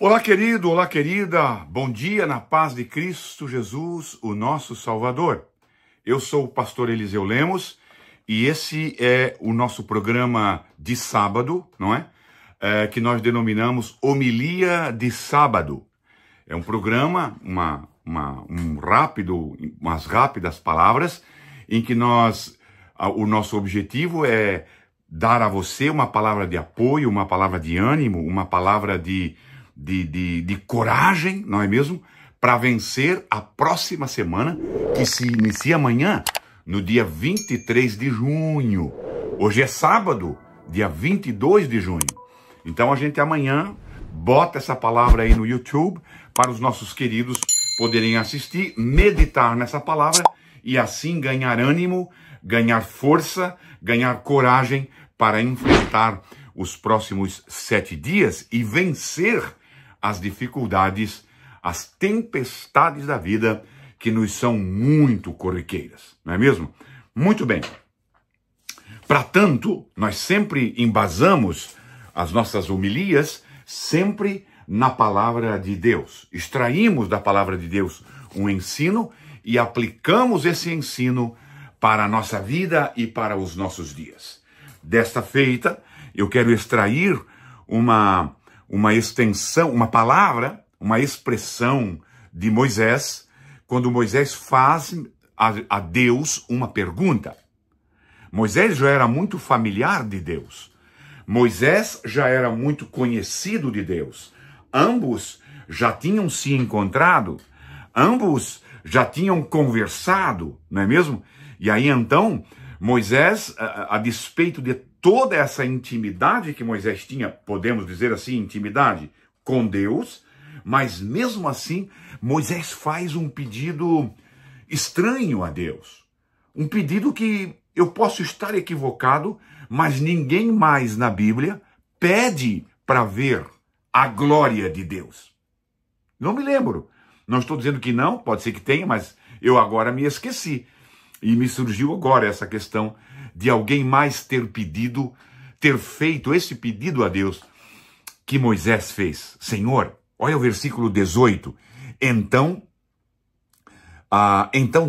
Olá, querido, olá, querida. Bom dia na paz de Cristo Jesus, o nosso Salvador. Eu sou o pastor Eliseu Lemos e esse é o nosso programa de sábado, não é? Que nós denominamos Homilia de Sábado. É um programa, umas rápidas palavras em que o nosso objetivo é dar a você uma palavra de apoio, uma palavra de ânimo, uma palavra de coragem, não é mesmo? Para vencer a próxima semana, que se inicia amanhã, no dia 23 de junho. Hoje é sábado, dia 22 de junho. Então a gente amanhã bota essa palavra aí no YouTube para os nossos queridos poderem assistir, meditar nessa palavra e assim ganhar ânimo, ganhar força, ganhar coragem para enfrentar os próximos 7 dias e vencer as dificuldades, as tempestades da vida que nos são muito corriqueiras, não é mesmo? Muito bem. Para tanto, nós sempre embasamos as nossas homilias sempre na palavra de Deus. Extraímos da palavra de Deus um ensino e aplicamos esse ensino para a nossa vida e para os nossos dias. Desta feita, eu quero extrair uma extensão, uma palavra, uma expressão de Moisés, quando Moisés faz a Deus uma pergunta. Moisés já era muito familiar de Deus. Moisés já era muito conhecido de Deus. Ambos já tinham se encontrado, ambos já tinham conversado, não é mesmo? E aí então, Moisés, a despeito de toda essa intimidade que Moisés tinha, podemos dizer assim, intimidade com Deus, mas mesmo assim, Moisés faz um pedido estranho a Deus. Um pedido que eu posso estar equivocado, mas ninguém mais na Bíblia pede para ver a glória de Deus. Não me lembro. Não estou dizendo que não, pode ser que tenha, mas eu agora me esqueci. E me surgiu agora essa questão de alguém mais ter feito esse pedido a Deus que Moisés fez. Senhor, olha o versículo 18. Então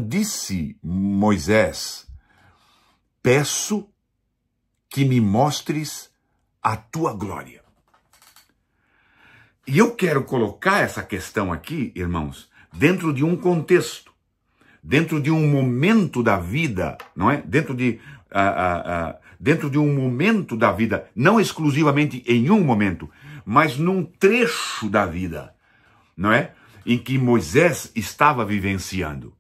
disse Moisés, peço que me mostres a tua glória. E eu quero colocar essa questão aqui, irmãos, dentro de um contexto, dentro de um momento da vida, não é? Dentro de um momento da vida, não exclusivamente em um momento, mas num trecho da vida, não é? Em que Moisés estava vivenciando.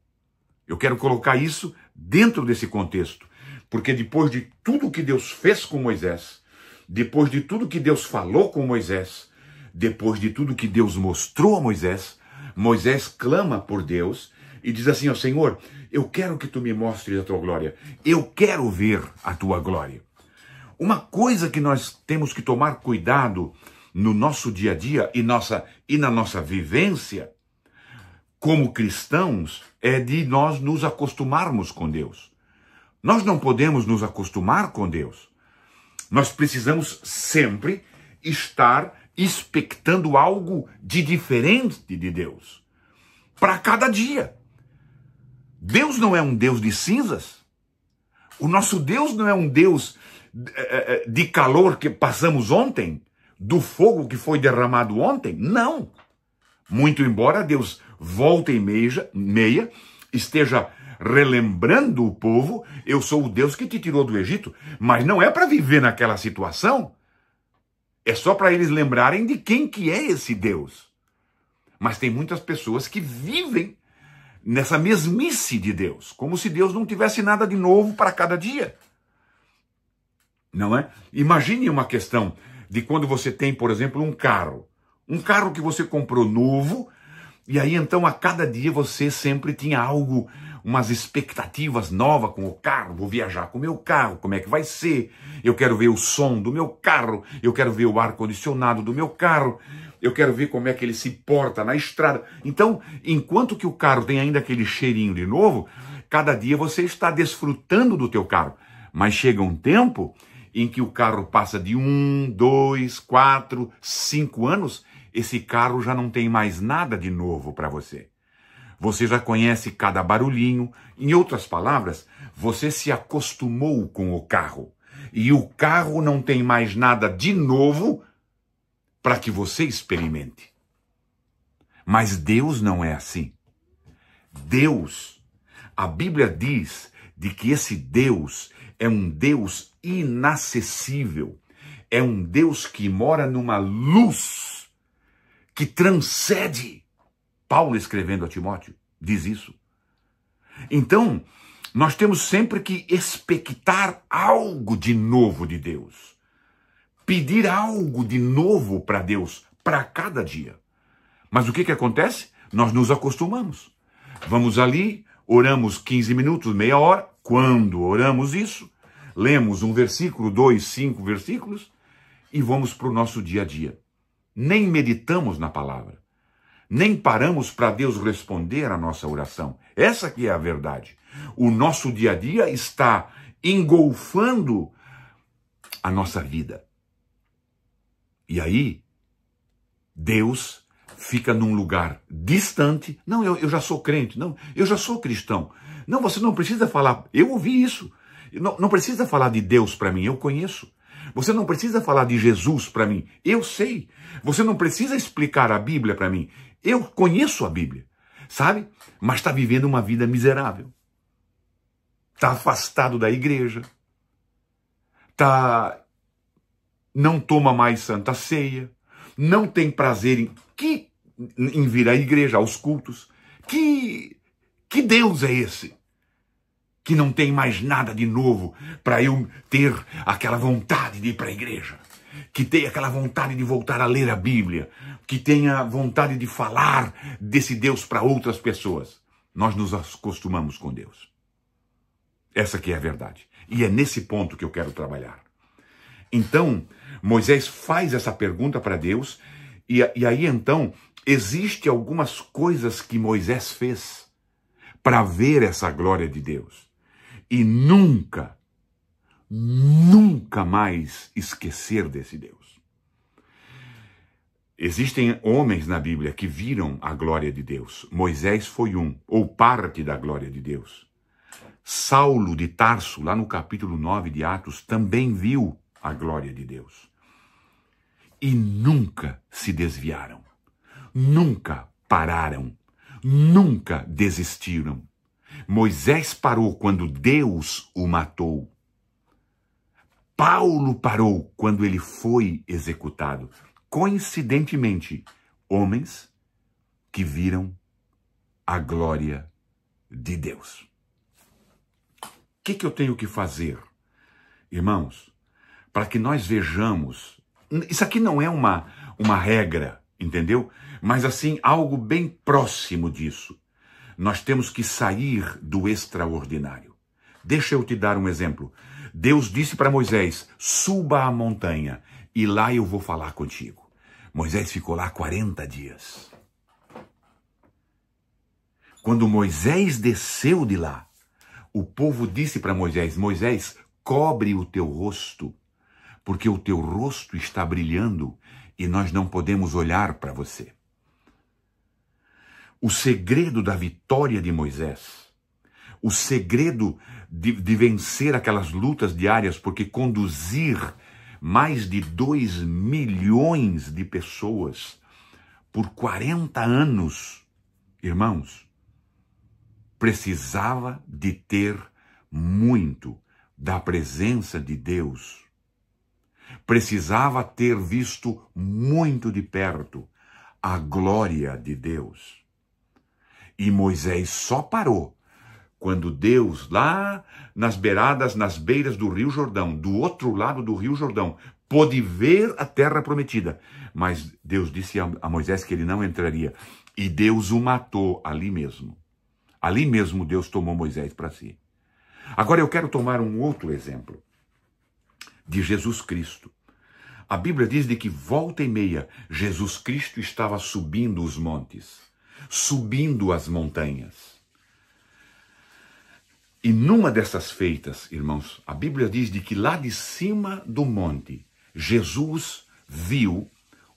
Eu quero colocar isso dentro desse contexto, porque depois de tudo que Deus fez com Moisés, depois de tudo que Deus falou com Moisés, depois de tudo que Deus mostrou a Moisés, Moisés clama por Deus e diz assim, ó Senhor, eu quero que tu me mostres a tua glória. Eu quero ver a tua glória. Uma coisa que nós temos que tomar cuidado no nosso dia a dia e na nossa vivência como cristãos é de nós nos acostumarmos com Deus. Nós não podemos nos acostumar com Deus. Nós precisamos sempre estar expectando algo de diferente de Deus. Para cada dia. Deus não é um Deus de cinzas. O nosso Deus não é um Deus de calor que passamos ontem, do fogo que foi derramado ontem. Não. Muito embora Deus volta e meia esteja relembrando o povo, eu sou o Deus que te tirou do Egito, mas não é para viver naquela situação. É só para eles lembrarem de quem que é esse Deus. Mas tem muitas pessoas que vivem nessa mesmice de Deus, como se Deus não tivesse nada de novo para cada dia. Não é? Imagine uma questão de quando você tem, por exemplo, um carro que você comprou novo, e aí então a cada dia você sempre tinha algo, umas expectativas novas com o carro. Vou viajar com o meu carro, como é que vai ser? Eu quero ver o som do meu carro, eu quero ver o ar-condicionado do meu carro, eu quero ver como é que ele se porta na estrada. Então, enquanto que o carro tem ainda aquele cheirinho de novo, cada dia você está desfrutando do teu carro. Mas chega um tempo em que o carro passa de 1, 2, 4, 5 anos esse carro já não tem mais nada de novo para você. Você já conhece cada barulhinho. Em outras palavras, você se acostumou com o carro. E o carro não tem mais nada de novo para que você experimente. Mas Deus não é assim. Deus, a Bíblia diz de que esse Deus é um Deus inacessível. É um Deus que mora numa luz que transcende. Paulo, escrevendo a Timóteo, diz isso. Então, nós temos sempre que expectar algo de novo de Deus. Pedir algo de novo para Deus, para cada dia. Mas o que acontece? Nós nos acostumamos. Vamos ali, oramos 15 minutos, meia hora. Quando oramos isso, lemos um versículo, 2, 5 versículos e vamos para o nosso dia a dia. Nem meditamos na palavra. Nem paramos para Deus responder a nossa oração. Essa que é a verdade. O nosso dia a dia está engolfando a nossa vida. E aí, Deus fica num lugar distante. Não, eu já sou crente. Não, eu já sou cristão. Não, você não precisa falar. Eu ouvi isso. Não precisa falar de Deus para mim. Eu conheço. Você não precisa falar de Jesus para mim. Eu sei. Você não precisa explicar a Bíblia para mim. Eu conheço a Bíblia. Sabe? Mas está vivendo uma vida miserável. Está afastado da igreja. Não toma mais Santa Ceia. Não tem prazer em vir à igreja, aos cultos. Que Deus é esse? Que não tem mais nada de novo para eu ter aquela vontade de ir para a igreja. Que tenha aquela vontade de voltar a ler a Bíblia. Que tenha vontade de falar desse Deus para outras pessoas. Nós nos acostumamos com Deus. Essa que é a verdade. E é nesse ponto que eu quero trabalhar. Então, Moisés faz essa pergunta para Deus. E aí, então, existem algumas coisas que Moisés fez para ver essa glória de Deus. E nunca mais esquecer desse Deus. Existem homens na Bíblia que viram a glória de Deus. Moisés foi um, ou parte da glória de Deus. Saulo de Tarso, lá no capítulo 9 de Atos, também viu a glória de Deus. E nunca se desviaram. Nunca pararam. Nunca desistiram. Moisés parou quando Deus o matou. Paulo parou quando ele foi executado. Coincidentemente, homens que viram a glória de Deus. O que eu tenho que fazer, irmãos, para que nós vejamos? Isso aqui não é uma regra, entendeu? Mas assim, algo bem próximo disso. Nós temos que sair do extraordinário. Deixa eu te dar um exemplo. Deus disse para Moisés, suba a montanha e lá eu vou falar contigo. Moisés ficou lá 40 dias. Quando Moisés desceu de lá, o povo disse para Moisés, Moisés, cobre o teu rosto, porque o teu rosto está brilhando e nós não podemos olhar para você. O segredo da vitória de Moisés, o segredo de vencer aquelas lutas diárias, porque conduzir mais de 2 milhões de pessoas por 40 anos, irmãos, precisava de ter muito da presença de Deus. Precisava ter visto muito de perto a glória de Deus. E Moisés só parou quando Deus, lá nas beiras do Rio Jordão, do outro lado do Rio Jordão, pôde ver a terra prometida. Mas Deus disse a Moisés que ele não entraria. E Deus o matou ali mesmo. Ali mesmo Deus tomou Moisés para si. Agora eu quero tomar um outro exemplo. De Jesus Cristo. A Bíblia diz de que volta e meia Jesus Cristo estava subindo os montes. Subindo as montanhas. E numa dessas feitas, irmãos, a Bíblia diz de que lá de cima do monte, Jesus viu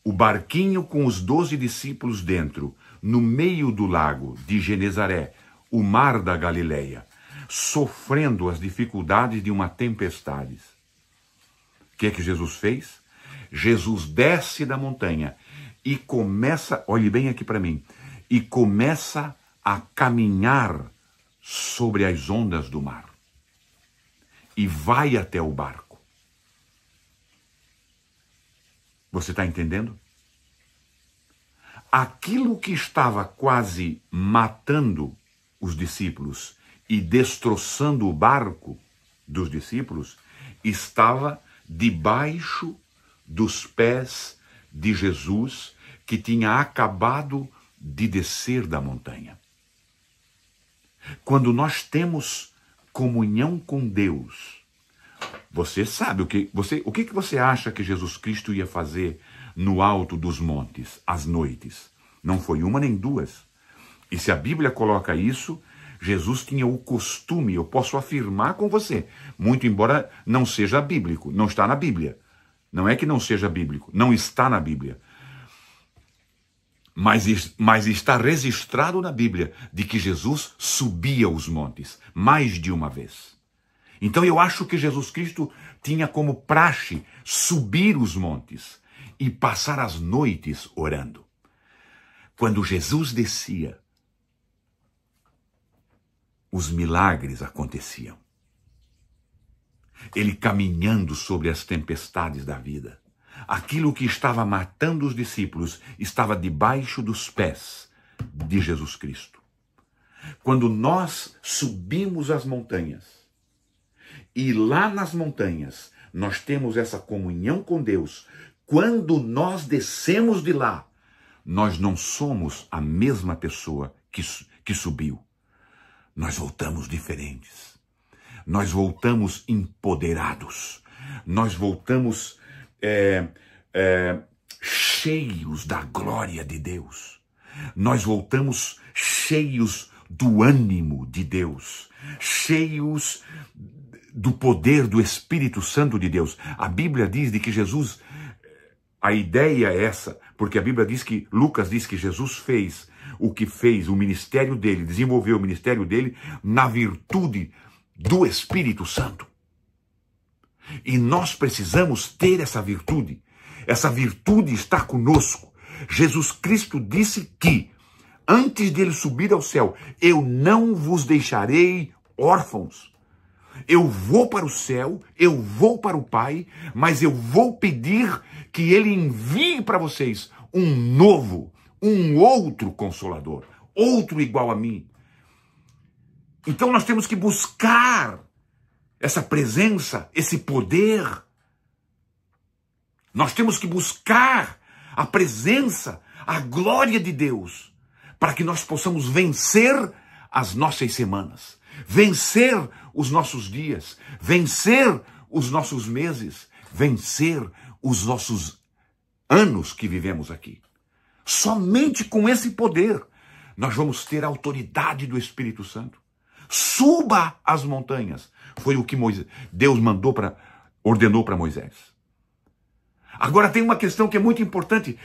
o barquinho com os 12 discípulos dentro, no meio do lago de Genezaré, o mar da Galileia, sofrendo as dificuldades de uma tempestade. O que é que Jesus fez? Jesus desce da montanha e começa, olhe bem aqui para mim, e começa a caminhar sobre as ondas do mar. E vai até o barco. Você está entendendo? Aquilo que estava quase matando os discípulos e destroçando o barco dos discípulos, estava debaixo dos pés de Jesus, que tinha acabado de descer da montanha. Quando nós temos comunhão com Deus, você sabe o que você acha que Jesus Cristo ia fazer no alto dos montes, às noites? Não foi uma nem duas. E se a Bíblia coloca isso, Jesus tinha o costume, eu posso afirmar com você, muito embora não seja bíblico, não está na Bíblia. Não é que não seja bíblico, não está na Bíblia. Mas está registrado na Bíblia de que Jesus subia os montes mais de uma vez. Então eu acho que Jesus Cristo tinha como praxe subir os montes e passar as noites orando. Quando Jesus descia, os milagres aconteciam. Ele caminhando sobre as tempestades da vida. Aquilo que estava matando os discípulos estava debaixo dos pés de Jesus Cristo. Quando nós subimos as montanhas, e lá nas montanhas nós temos essa comunhão com Deus, quando nós descemos de lá, nós não somos a mesma pessoa que subiu. Nós voltamos diferentes. Nós voltamos empoderados. Nós voltamos cheios da glória de Deus. Nós voltamos cheios do ânimo de Deus. Cheios do poder do Espírito Santo de Deus. A Bíblia diz de que Jesus, a ideia é essa, porque a Bíblia diz que, Lucas diz que Jesus fez o que fez, o ministério dele, desenvolveu o ministério dele na virtude do Espírito Santo. E nós precisamos ter essa virtude. Essa virtude está conosco. Jesus Cristo disse que, antes dele subir ao céu, eu não vos deixarei órfãos. Eu vou para o céu, eu vou para o Pai, mas eu vou pedir que ele envie para vocês um novo, um outro Consolador, outro igual a mim. Então nós temos que buscar essa presença, esse poder. Nós temos que buscar a presença, a glória de Deus, para que nós possamos vencer as nossas semanas, vencer os nossos dias, vencer os nossos meses, vencer os nossos anos que vivemos aqui. Somente com esse poder nós vamos ter a autoridade do Espírito Santo. Suba as montanhas. Foi o que Deus ordenou para Moisés. Agora tem uma questão que é muito importante.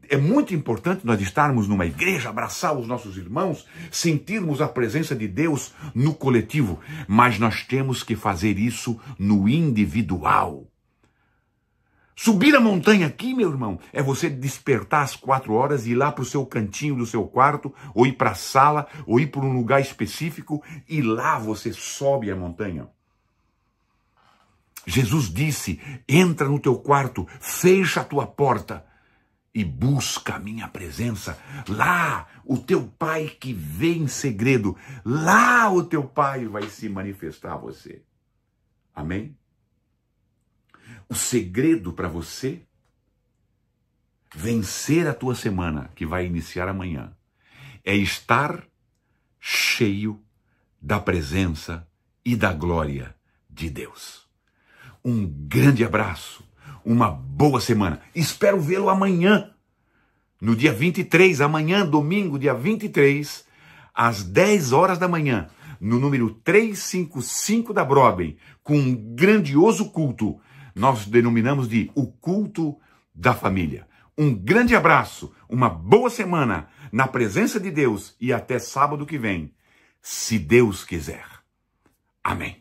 É muito importante nós estarmos numa igreja, abraçar os nossos irmãos, sentirmos a presença de Deus no coletivo. Mas nós temos que fazer isso no individual. Subir a montanha aqui, meu irmão, é você despertar às 4 horas e ir lá para o seu cantinho do seu quarto, ou ir para a sala, ou ir para um lugar específico, e lá você sobe a montanha. Jesus disse, entra no teu quarto, fecha a tua porta e busca a minha presença. Lá, o teu Pai que vê em segredo, lá o teu Pai vai se manifestar a você. Amém? O segredo para você vencer a tua semana, que vai iniciar amanhã, é estar cheio da presença e da glória de Deus. Um grande abraço, uma boa semana. Espero vê-lo amanhã, no dia 23, amanhã, domingo, dia 23, às 10 horas da manhã, no número 355 da Broadway, com um grandioso culto. Nós denominamos de o culto da família. Um grande abraço, uma boa semana na presença de Deus e até sábado que vem, se Deus quiser. Amém.